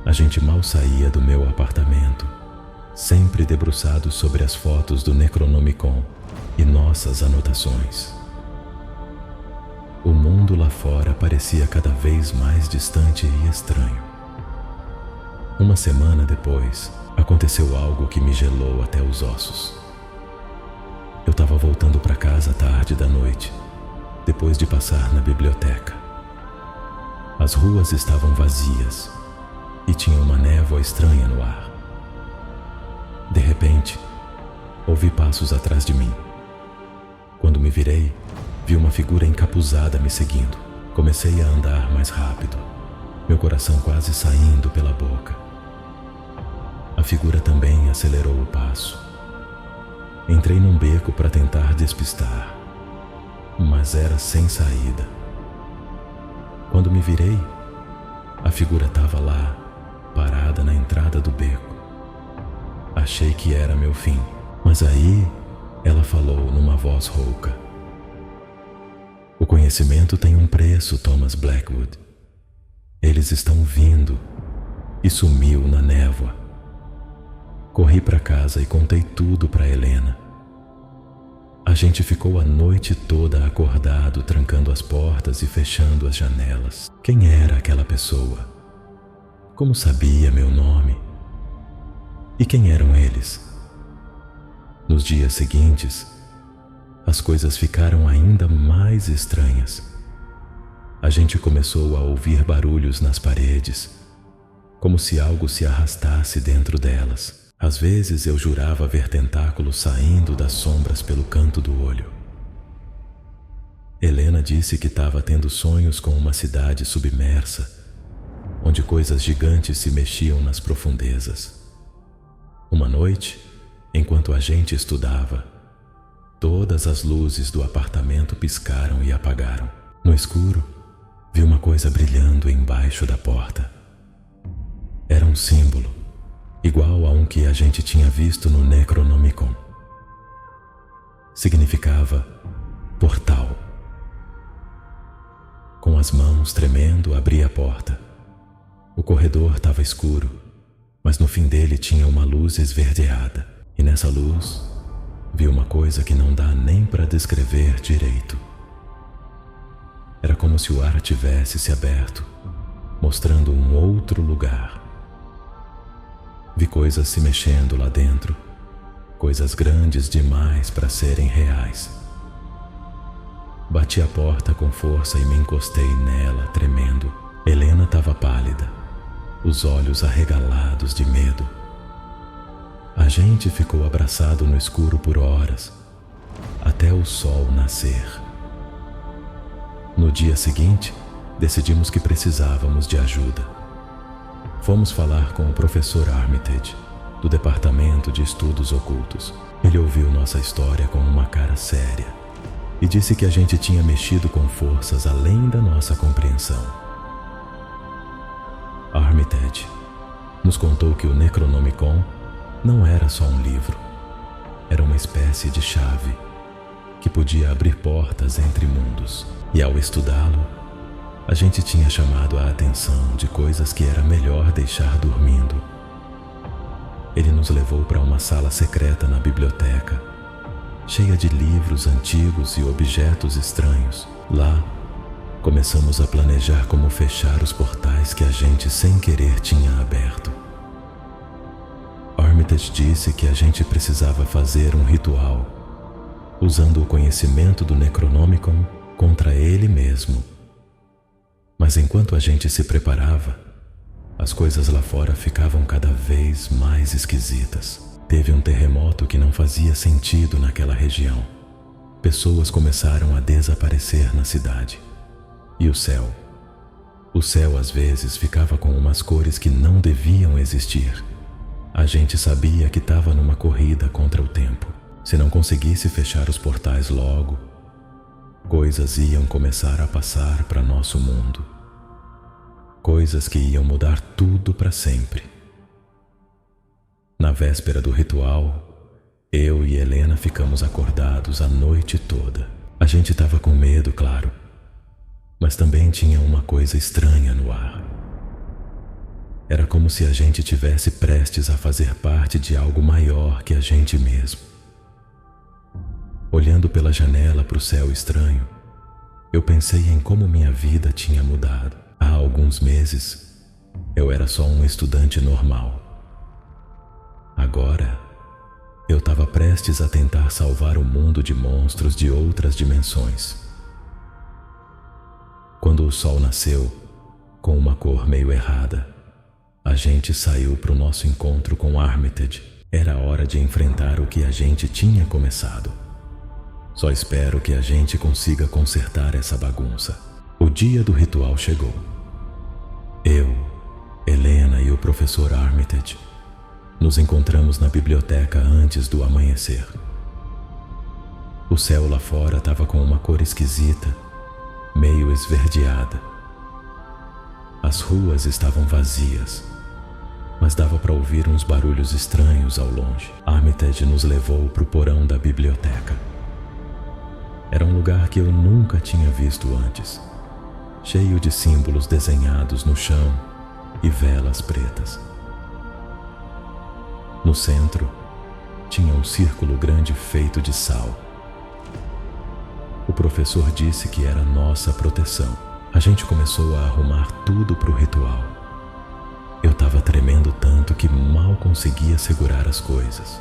A gente mal saía do meu apartamento, sempre debruçado sobre as fotos do Necronomicon e nossas anotações. O mundo lá fora parecia cada vez mais distante e estranho. Uma semana depois, aconteceu algo que me gelou até os ossos. Eu estava voltando para casa tarde da noite, depois de passar na biblioteca. As ruas estavam vazias e tinha uma névoa estranha no ar. De repente, ouvi passos atrás de mim. Quando me virei, vi uma figura encapuzada me seguindo. Comecei a andar mais rápido, meu coração quase saindo pela boca. A figura também acelerou o passo. Entrei num beco para tentar despistar, mas era sem saída. Quando me virei, a figura estava lá, parada na entrada do beco. Achei que era meu fim, mas aí ela falou numa voz rouca: "O conhecimento tem um preço, Thomas Blackwood. Eles estão vindo." E sumiu na névoa. Corri para casa e contei tudo para Helena. A gente ficou a noite toda acordado, trancando as portas e fechando as janelas. Quem era aquela pessoa? Como sabia meu nome? E quem eram eles? Nos dias seguintes, as coisas ficaram ainda mais estranhas. A gente começou a ouvir barulhos nas paredes, como se algo se arrastasse dentro delas. Às vezes eu jurava ver tentáculos saindo das sombras pelo canto do olho. Helena disse que estava tendo sonhos com uma cidade submersa, onde coisas gigantes se mexiam nas profundezas. Uma noite, enquanto a gente estudava, todas as luzes do apartamento piscaram e apagaram. No escuro, vi uma coisa brilhando embaixo da porta. Era um símbolo, igual a um que a gente tinha visto no Necronomicon. Significava portal. Com as mãos tremendo, abri a porta. O corredor estava escuro, mas no fim dele tinha uma luz esverdeada. E nessa luz, vi uma coisa que não dá nem para descrever direito. Era como se o ar tivesse se aberto, mostrando um outro lugar. Vi coisas se mexendo lá dentro, coisas grandes demais para serem reais. Bati a porta com força e me encostei nela, tremendo. Helena estava pálida, os olhos arregalados de medo. A gente ficou abraçado no escuro por horas, até o sol nascer. No dia seguinte, decidimos que precisávamos de ajuda. Fomos falar com o professor Armitage, do Departamento de Estudos Ocultos. Ele ouviu nossa história com uma cara séria e disse que a gente tinha mexido com forças além da nossa compreensão. Armitage nos contou que o Necronomicon não era só um livro, era uma espécie de chave que podia abrir portas entre mundos. E ao estudá-lo, a gente tinha chamado a atenção de coisas que era melhor deixar dormindo. Ele nos levou para uma sala secreta na biblioteca, cheia de livros antigos e objetos estranhos. Lá, começamos a planejar como fechar os portais que a gente sem querer tinha aberto. Armitage disse que a gente precisava fazer um ritual, usando o conhecimento do Necronomicon contra ele mesmo. Mas enquanto a gente se preparava, as coisas lá fora ficavam cada vez mais esquisitas. Teve um terremoto que não fazia sentido naquela região. Pessoas começaram a desaparecer na cidade. E o céu? O céu às vezes ficava com umas cores que não deviam existir. A gente sabia que estava numa corrida contra o tempo. Se não conseguisse fechar os portais logo, coisas iam começar a passar para nosso mundo. Coisas que iam mudar tudo para sempre. Na véspera do ritual, eu e Helena ficamos acordados a noite toda. A gente estava com medo, claro, mas também tinha uma coisa estranha no ar. Era como se a gente tivesse prestes a fazer parte de algo maior que a gente mesmo. Olhando pela janela para o céu estranho, eu pensei em como minha vida tinha mudado. Há alguns meses, eu era só um estudante normal. Agora, eu estava prestes a tentar salvar o mundo de monstros de outras dimensões. Quando o sol nasceu, com uma cor meio errada, a gente saiu para o nosso encontro com Armitage. Era hora de enfrentar o que a gente tinha começado. Só espero que a gente consiga consertar essa bagunça. O dia do ritual chegou. Eu, Helena e o professor Armitage nos encontramos na biblioteca antes do amanhecer. O céu lá fora estava com uma cor esquisita, meio esverdeada. As ruas estavam vazias, mas dava para ouvir uns barulhos estranhos ao longe. Armitage nos levou para o porão da biblioteca. Era um lugar que eu nunca tinha visto antes, cheio de símbolos desenhados no chão e velas pretas. No centro, tinha um círculo grande feito de sal. O professor disse que era nossa proteção. A gente começou a arrumar tudo para o ritual. Eu estava tremendo tanto que mal conseguia segurar as coisas.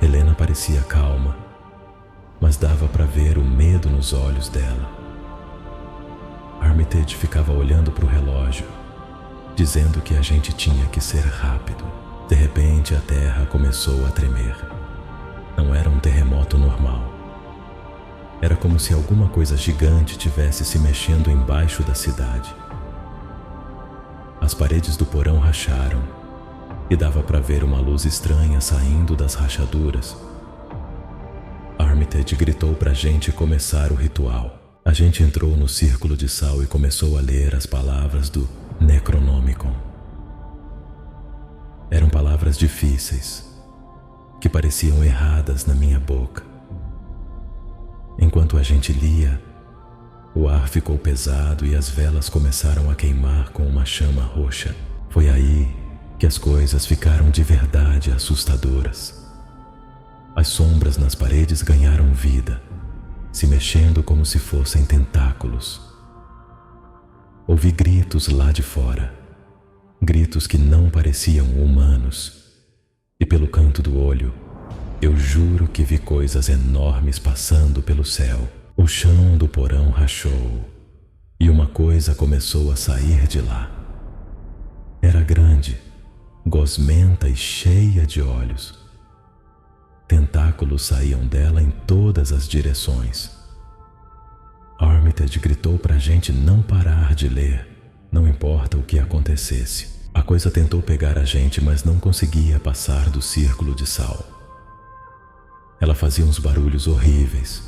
Helena parecia calma, mas dava para ver o medo nos olhos dela. Armitage ficava olhando para o relógio, dizendo que a gente tinha que ser rápido. De repente, a terra começou a tremer. Não era um terremoto normal. Era como se alguma coisa gigante tivesse se mexendo embaixo da cidade. As paredes do porão racharam e dava para ver uma luz estranha saindo das rachaduras. Armitage gritou para a gente começar o ritual. A gente entrou no círculo de sal e começou a ler as palavras do Necronomicon. Eram palavras difíceis, que pareciam erradas na minha boca. Enquanto a gente lia, o ar ficou pesado e as velas começaram a queimar com uma chama roxa. Foi aí que as coisas ficaram de verdade assustadoras. As sombras nas paredes ganharam vida, se mexendo como se fossem tentáculos. Ouvi gritos lá de fora, gritos que não pareciam humanos, e pelo canto do olho, eu juro que vi coisas enormes passando pelo céu. O chão do porão rachou, e uma coisa começou a sair de lá. Era grande, gosmenta e cheia de olhos. Tentáculos saíam dela em todas as direções. Armitage gritou para a gente não parar de ler, não importa o que acontecesse. A coisa tentou pegar a gente, mas não conseguia passar do círculo de sal. Ela fazia uns barulhos horríveis,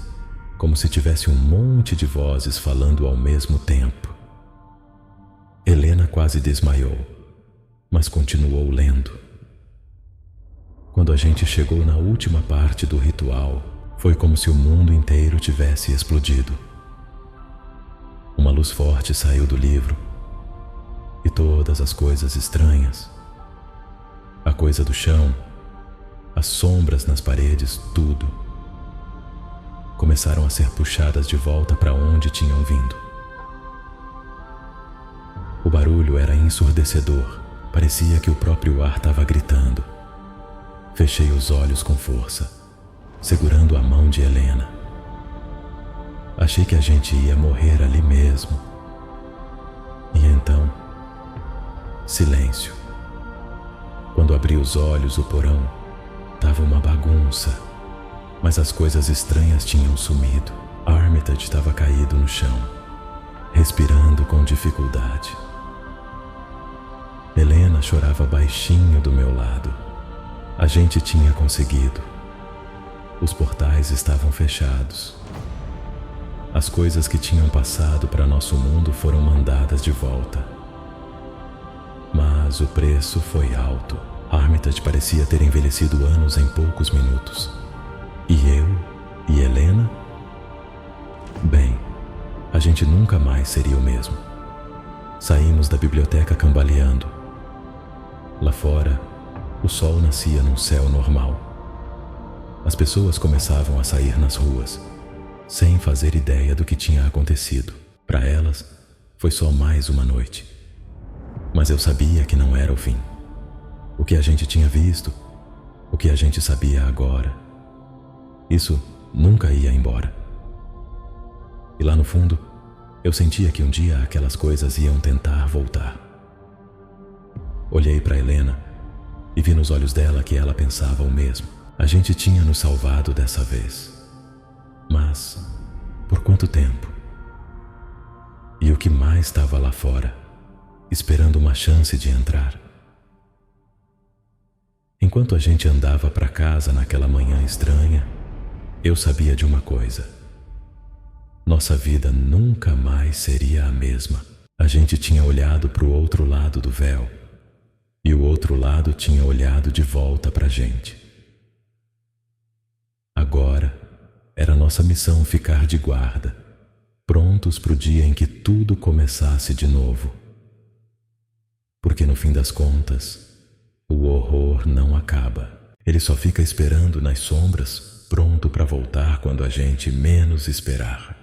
como se tivesse um monte de vozes falando ao mesmo tempo. Helena quase desmaiou, mas continuou lendo. Quando a gente chegou na última parte do ritual, foi como se o mundo inteiro tivesse explodido. Uma luz forte saiu do livro, e todas as coisas estranhas, a coisa do chão, as sombras nas paredes, tudo, começaram a ser puxadas de volta para onde tinham vindo. O barulho era ensurdecedor, parecia que o próprio ar estava gritando. Fechei os olhos com força, segurando a mão de Helena. Achei que a gente ia morrer ali mesmo. E então, silêncio. Quando abri os olhos, o porão estava uma bagunça, mas as coisas estranhas tinham sumido. Armitage estava caído no chão, respirando com dificuldade. Helena chorava baixinho do meu lado. A gente tinha conseguido. Os portais estavam fechados. As coisas que tinham passado para nosso mundo foram mandadas de volta. Mas o preço foi alto. Armitage parecia ter envelhecido anos em poucos minutos. E eu e Helena? Bem, a gente nunca mais seria o mesmo. Saímos da biblioteca cambaleando. Lá fora, o sol nascia num céu normal. As pessoas começavam a sair nas ruas, sem fazer ideia do que tinha acontecido. Para elas, foi só mais uma noite. Mas eu sabia que não era o fim. O que a gente tinha visto, o que a gente sabia agora, isso nunca ia embora. E lá no fundo, eu sentia que um dia aquelas coisas iam tentar voltar. Olhei para Helena e vi nos olhos dela que ela pensava o mesmo. A gente tinha nos salvado dessa vez. Mas, por quanto tempo? E o que mais estava lá fora, esperando uma chance de entrar? Enquanto a gente andava para casa naquela manhã estranha, eu sabia de uma coisa. Nossa vida nunca mais seria a mesma. A gente tinha olhado para o outro lado do véu, e o outro lado tinha olhado de volta para a gente. Agora, era nossa missão ficar de guarda, prontos para o dia em que tudo começasse de novo. Porque no fim das contas, o horror não acaba. Ele só fica esperando nas sombras, pronto para voltar quando a gente menos esperar.